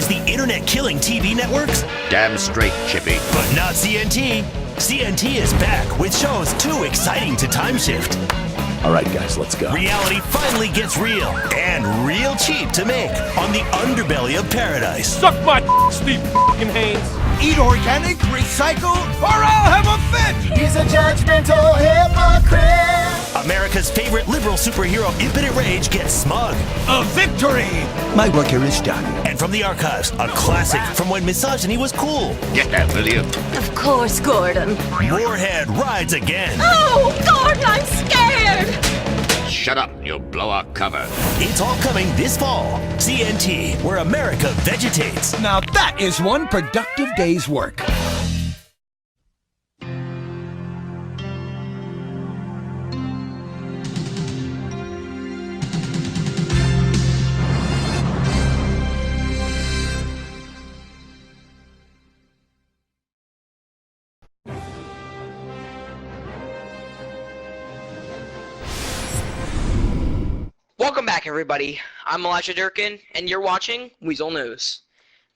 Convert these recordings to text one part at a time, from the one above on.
is the internet-killing TV networks? Damn straight, Chippy. But not CNT. CNT is back with shows too exciting to time shift. All right, guys, let's go. Reality finally gets real and real cheap to make on the underbelly of paradise. Suck my Steve f***ing Haynes. Eat organic, recycle, or I'll have a fit! He's a judgmental hypocrite. America's favorite liberal superhero, Impotent Rage, gets smug. A victory! My work here is done. And from the archives, a classic from when misogyny was cool. Get out, will you? Of course, Gordon. Moorhead rides again. Oh, Gordon, I'm scared! Shut up, you'll blow our cover. It's all coming this fall. CNT, where America vegetates. Now that is one productive day's work. Welcome back, everybody. I'm Elijah Durkin, and you're watching Weazel News.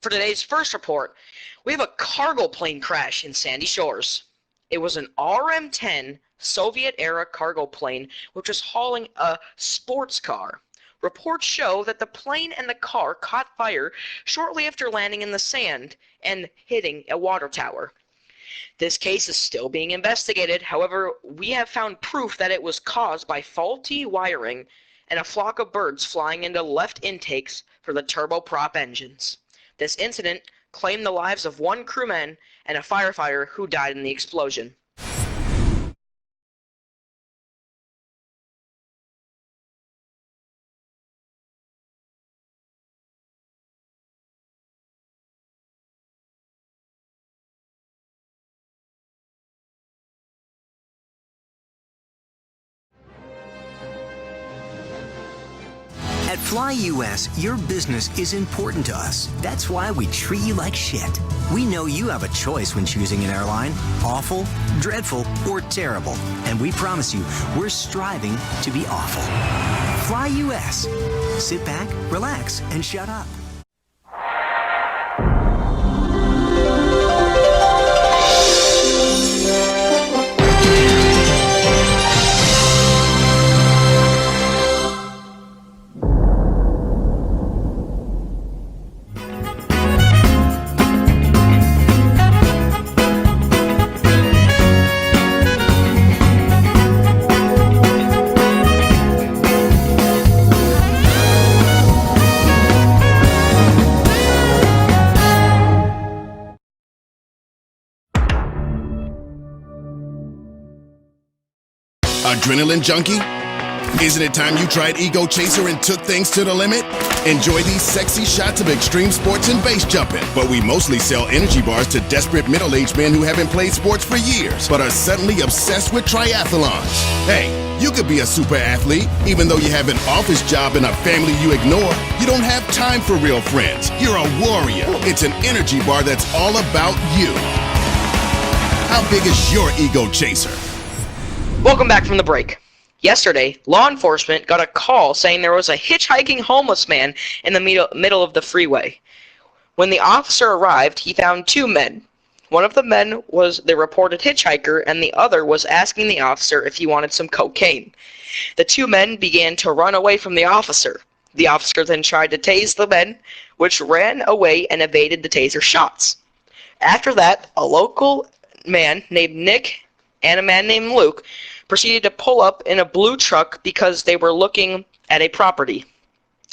For today's first report, we have a cargo plane crash in Sandy Shores. It was an RM-10 Soviet-era cargo plane which was hauling a sports car. Reports show that the plane and the car caught fire shortly after landing in the sand and hitting a water tower. This case is still being investigated. However, we have found proof that it was caused by faulty wiring and a flock of birds flying into left intakes for the turboprop engines. This incident claimed the lives of one crewman and a firefighter who died in the explosion. At Fly US, your business is important to us. That's why we treat you like shit. We know you have a choice when choosing an airline: awful, dreadful, or terrible. And we promise you, we're striving to be awful. Fly US. Sit back, relax, and shut up. Adrenaline junkie? Isn't it time you tried Ego Chaser and took things to the limit? Enjoy these sexy shots of extreme sports and base jumping. But we mostly sell energy bars to desperate middle-aged men who haven't played sports for years, but are suddenly obsessed with triathlons. Hey, you could be a super athlete, even though you have an office job and a family you ignore. You don't have time for real friends. You're a warrior. It's an energy bar that's all about you. How big is your Ego Chaser? Welcome back from the break. Yesterday, law enforcement got a call saying there was a hitchhiking homeless man in the middle of the freeway. When the officer arrived, he found two men. One of the men was the reported hitchhiker, and the other was asking the officer if he wanted some cocaine. The two men began to run away from the officer. The officer then tried to tase the men, which ran away and evaded the taser shots. After that, a local man named Nick and a man named Luke proceeded to pull up in a blue truck because they were looking at a property.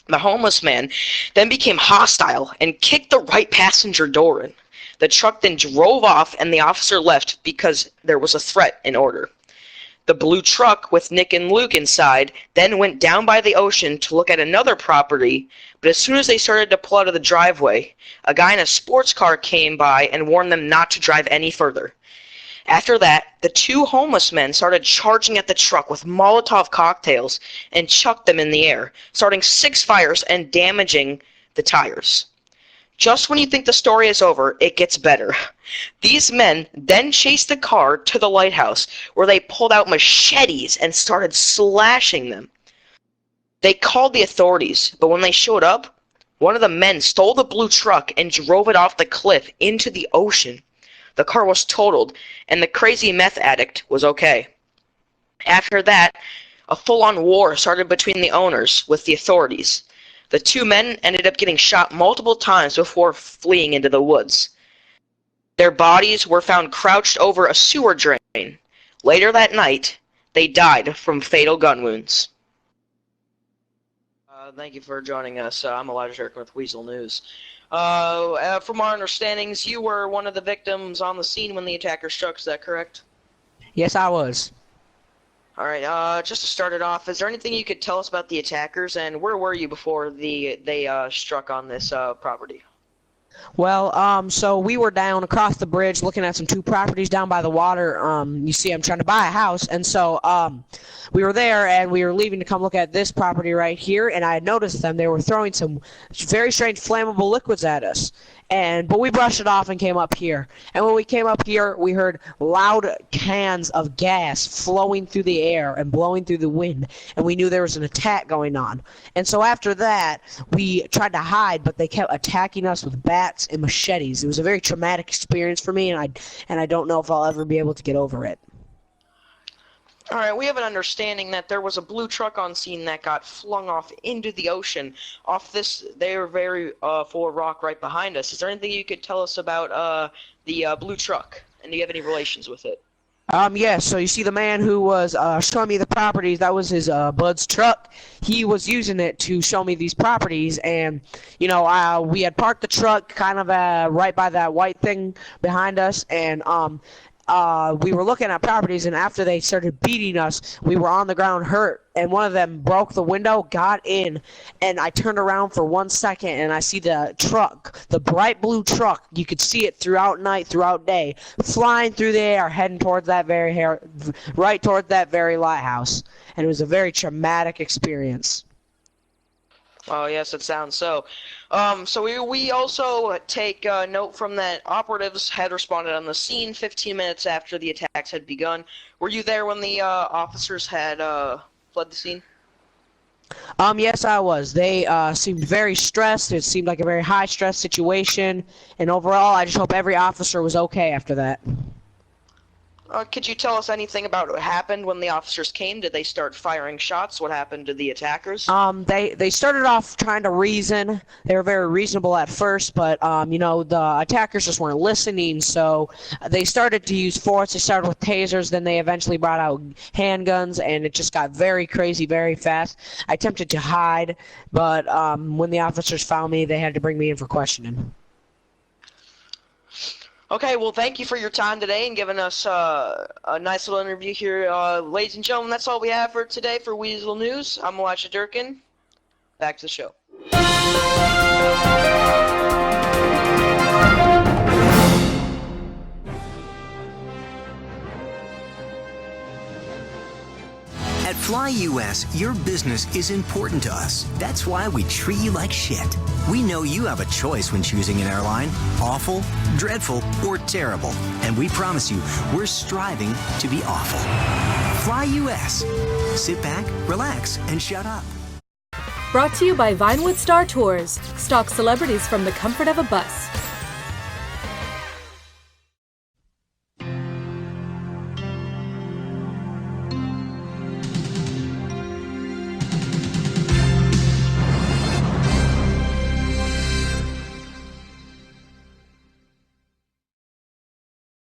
The homeless man then became hostile and kicked the right passenger door in. The truck then drove off and the officer left because there was a threat in order. The blue truck with Nick and Luke inside then went down by the ocean to look at another property, but as soon as they started to pull out of the driveway, a guy in a sports car came by and warned them not to drive any further. After that, the two homeless men started charging at the truck with Molotov cocktails and chucked them in the air, starting 6 fires and damaging the tires. Just when you think the story is over, it gets better. These men then chased the car to the lighthouse, where they pulled out machetes and started slashing them. They called the authorities, but when they showed up, One of the men stole the blue truck and drove it off the cliff into the ocean. The car was totaled, and the crazy meth addict was okay. After that, a full-on war started between the owners with the authorities. The two men ended up getting shot multiple times before fleeing into the woods. Their bodies were found crouched over a sewer drain. Later that night, they died from fatal gun wounds. Thank you for joining us. I'm Elijah Durkin with Weazel News. From our understandings, you were one of the victims on the scene when the attacker struck. Is that correct? Yes, I was. All right. Just to start it off, is there anything you could tell us about the attackers, and where were you before they struck on this property? Well, so we were down across the bridge looking at some two properties down by the water. You see, I'm trying to buy a house, and so we were there, and we were leaving to come look at this property right here, and I had noticed them. They were throwing some very strange flammable liquids at us, but we brushed it off and came up here. And when we came up here, we heard loud cans of gas flowing through the air and blowing through the wind, and we knew there was an attack going on. And so after that, we tried to hide, but they kept attacking us with bats and machetes. It was a very traumatic experience for me, and I don't know if I'll ever be able to get over it. All right, we have an understanding that there was a blue truck on scene that got flung off into the ocean. They were very full of rock right behind us. Is there anything you could tell us about the blue truck, and do you have any relations with it? Yes, so you see the man who was showing me the properties, that was his Bud's truck. He was using it to show me these properties, and, you know, we had parked the truck kind of right by that white thing behind us, and we were looking at properties, and after they started beating us, we were on the ground hurt, and one of them broke the window, got in, and I turned around for 1 second, and I see the truck, the bright blue truck. You could see it throughout night, throughout day, flying through the air, heading towards that right towards that very lighthouse, and it was a very traumatic experience. Oh, yes, it sounds so. So we also take note from that operatives had responded on the scene 15 minutes after the attacks had begun. Were you there when the officers had fled the scene? Yes, I was. They seemed very stressed. It seemed like a very high-stress situation, and overall, I just hope every officer was okay after that. Could you tell us anything about what happened when the officers came? Did they start firing shots? What happened to the attackers? They started off trying to reason. They were very reasonable at first, but you know, the attackers just weren't listening. So they started to use force. They started with tasers, then they eventually brought out handguns, and it just got very crazy very fast. I attempted to hide, but when the officers found me, they had to bring me in for questioning. Okay, well, thank you for your time today and giving us a nice little interview here. Ladies and gentlemen, that's all we have for today for Weazel News. I'm Elijah Durkin. Back to the show. At Fly US, your business is important to us. That's why we treat you like shit. We know you have a choice when choosing an airline: awful, dreadful, or terrible. And we promise you, we're striving to be awful. Fly US. Sit back, relax, and shut up. Brought to you by Vinewood Star Tours. Stock celebrities from the comfort of a bus.